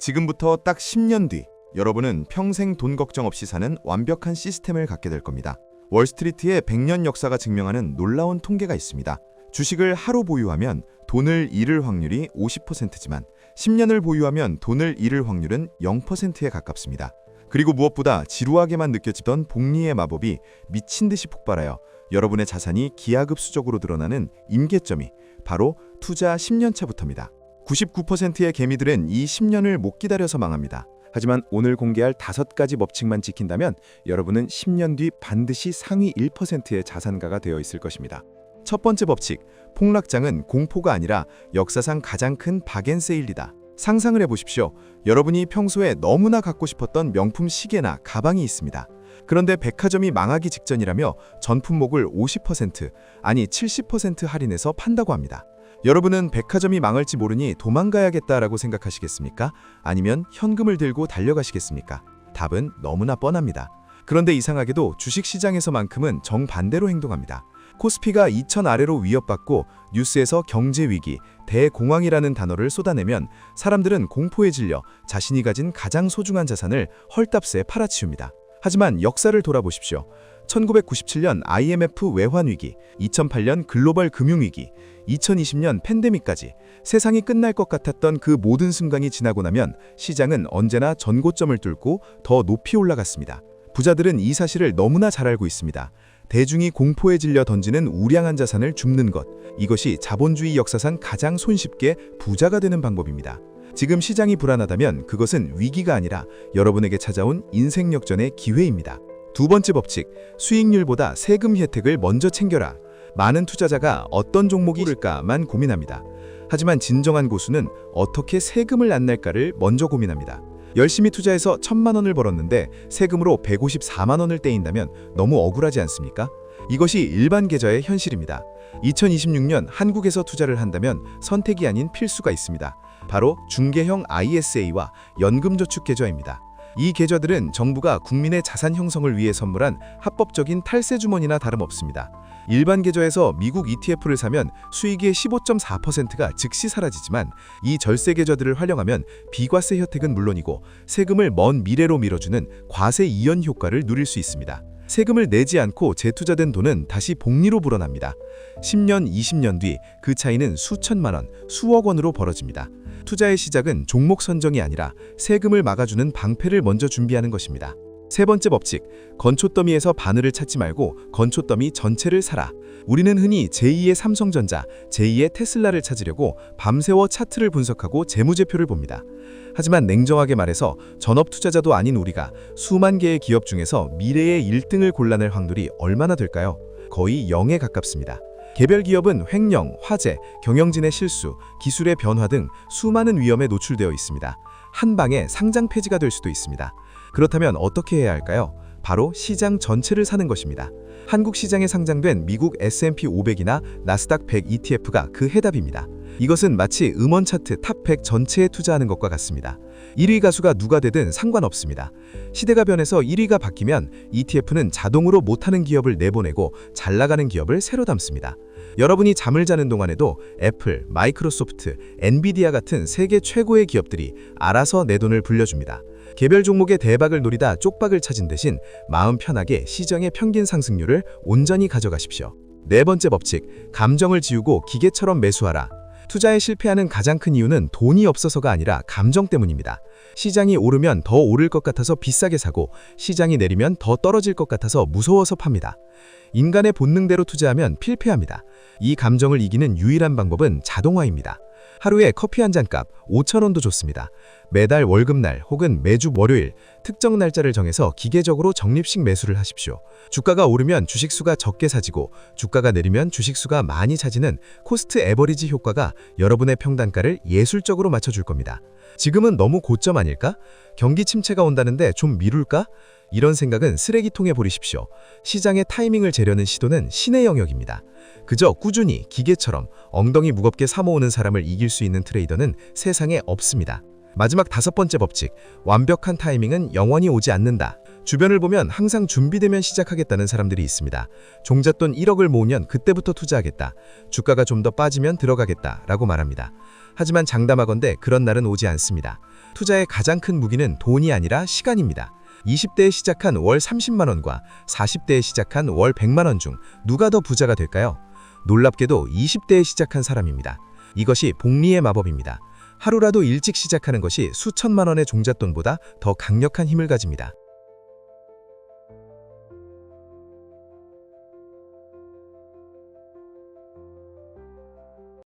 지금부터 딱 10년 뒤 여러분은 평생 돈 걱정 없이 사는 완벽한 시스템을 갖게 될 겁니다. 월스트리트의 100년 역사가 증명하는 놀라운 통계가 있습니다. 주식을 하루 보유하면 돈을 잃을 확률이 50%지만 10년을 보유하면 돈을 잃을 확률은 0%에 가깝습니다. 그리고 무엇보다 지루하게만 느껴지던 복리의 마법이 미친 듯이 폭발하여 여러분의 자산이 기하급수적으로 드러나는 임계점이 바로 투자 10년 차부터입니다. 99%의 개미들은 이 10년을 못 기다려서 망합니다. 하지만 오늘 공개할 5가지 법칙만 지킨다면 여러분은 10년 뒤 반드시 상위 1%의 자산가가 되어 있을 것입니다. 첫 번째 법칙, 폭락장은 공포가 아니라 역사상 가장 큰 박앤세일이다. 상상을 해보십시오. 여러분이 평소에 너무나 갖고 싶었던 명품 시계나 가방이 있습니다. 그런데 백화점이 망하기 직전이라며 전 품목을 50% 아니 70% 할인해서 판다고 합니다. 여러분은 백화점이 망할지 모르니 도망가야겠다라고 생각하시겠습니까? 아니면 현금을 들고 달려가시겠습니까? 답은 너무나 뻔합니다. 그런데 이상하게도 주식시장에서만큼은 정반대로 행동합니다. 코스피가 2000 아래로 위협받고 뉴스에서 경제위기, 대공황이라는 단어를 쏟아내면 사람들은 공포에 질려 자신이 가진 가장 소중한 자산을 헐값에 팔아치웁니다. 하지만 역사를 돌아보십시오. 1997년 IMF 외환위기, 2008년 글로벌 금융위기, 2020년 팬데믹까지 세상이 끝날 것 같았던 그 모든 순간이 지나고 나면 시장은 언제나 전고점을 뚫고 더 높이 올라갔습니다. 부자들은 이 사실을 너무나 잘 알고 있습니다. 대중이 공포에 질려 던지는 우량한 자산을 줍는 것, 이것이 자본주의 역사상 가장 손쉽게 부자가 되는 방법입니다. 지금 시장이 불안하다면 그것은 위기가 아니라 여러분에게 찾아온 인생 역전의 기회입니다. 두 번째 법칙, 수익률보다 세금 혜택을 먼저 챙겨라. 많은 투자자가 어떤 종목이 오를까만 고민합니다. 하지만 진정한 고수는 어떻게 세금을 안 낼까를 먼저 고민합니다. 열심히 투자해서 1000만 원을 벌었는데 세금으로 154만 원을 떼인다면 너무 억울하지 않습니까? 이것이 일반 계좌의 현실입니다. 2026년 한국에서 투자를 한다면 선택이 아닌 필수가 있습니다. 바로 중개형 ISA와 연금저축 계좌입니다. 이 계좌들은 정부가 국민의 자산 형성을 위해 선물한 합법적인 탈세 주머니나 다름없습니다. 일반 계좌에서 미국 ETF를 사면 수익의 15.4%가 즉시 사라지지만 이 절세 계좌들을 활용하면 비과세 혜택은 물론이고 세금을 먼 미래로 밀어주는 과세 이연 효과를 누릴 수 있습니다. 세금을 내지 않고 재투자된 돈은 다시 복리로 불어납니다. 10년, 20년 뒤 그 차이는 수천만 원, 수억 원으로 벌어집니다. 투자의 시작은 종목 선정이 아니라 세금을 막아주는 방패를 먼저 준비하는 것입니다. 세 번째 법칙, 건초더미에서 바늘을 찾지 말고 건초더미 전체를 사라. 우리는 흔히 제2의 삼성전자, 제2의 테슬라를 찾으려고 밤새워 차트를 분석하고 재무제표를 봅니다. 하지만 냉정하게 말해서 전업 투자자도 아닌 우리가 수만 개의 기업 중에서 미래의 1등을 골라낼 확률이 얼마나 될까요? 거의 0에 가깝습니다. 개별 기업은 횡령, 화재, 경영진의 실수, 기술의 변화 등 수많은 위험에 노출되어 있습니다. 한 방에 상장 폐지가 될 수도 있습니다. 그렇다면 어떻게 해야 할까요? 바로 시장 전체를 사는 것입니다. 한국 시장에 상장된 미국 S&P 500이나 나스닥 100 ETF가 그 해답입니다. 이것은 마치 음원 차트 탑 100 전체에 투자하는 것과 같습니다. 1위 가수가 누가 되든 상관없습니다. 시대가 변해서 1위가 바뀌면 ETF는 자동으로 못하는 기업을 내보내고 잘 나가는 기업을 새로 담습니다. 여러분이 잠을 자는 동안에도 애플, 마이크로소프트, 엔비디아 같은 세계 최고의 기업들이 알아서 내 돈을 불려줍니다. 개별 종목의 대박을 노리다 쪽박을 찾은 대신 마음 편하게 시장의 평균 상승률을 온전히 가져가십시오. 네 번째 법칙, 감정을 지우고 기계처럼 매수하라. 투자에 실패하는 가장 큰 이유는 돈이 없어서가 아니라 감정 때문입니다. 시장이 오르면 더 오를 것 같아서 비싸게 사고 시장이 내리면 더 떨어질 것 같아서 무서워서 팝니다. 인간의 본능대로 투자하면 필패합니다. 이 감정을 이기는 유일한 방법은 자동화입니다. 하루에 커피 한 잔 값 5,000원도 좋습니다. 매달 월급날 혹은 매주 월요일 특정 날짜를 정해서 기계적으로 적립식 매수를 하십시오. 주가가 오르면 주식수가 적게 사지고 주가가 내리면 주식수가 많이 차지는 코스트 에버리지 효과가 여러분의 평단가를 예술적으로 맞춰줄 겁니다. 지금은 너무 고점 아닐까? 경기 침체가 온다는데 좀 미룰까? 이런 생각은 쓰레기통에 버리십시오. 시장의 타이밍을 재려는 시도는 신의 영역입니다. 그저 꾸준히 기계처럼 엉덩이 무겁게 사모으는 사람을 이길 수 있는 트레이더는 세상에 없습니다. 마지막 5번째 법칙, 완벽한 타이밍은 영원히 오지 않는다. 주변을 보면 항상 준비되면 시작하겠다는 사람들이 있습니다. 종잣돈 1억을 모으면 그때부터 투자하겠다. 주가가 좀 더 빠지면 들어가겠다. 라고 말합니다. 하지만 장담하건대 그런 날은 오지 않습니다. 투자의 가장 큰 무기는 돈이 아니라 시간입니다. 20대에 시작한 월 30만 원과 40대에 시작한 월 100만 원 중 누가 더 부자가 될까요? 놀랍게도 20대에 시작한 사람입니다. 이것이 복리의 마법입니다. 하루라도 일찍 시작하는 것이 수천만 원의 종잣돈보다 더 강력한 힘을 가집니다.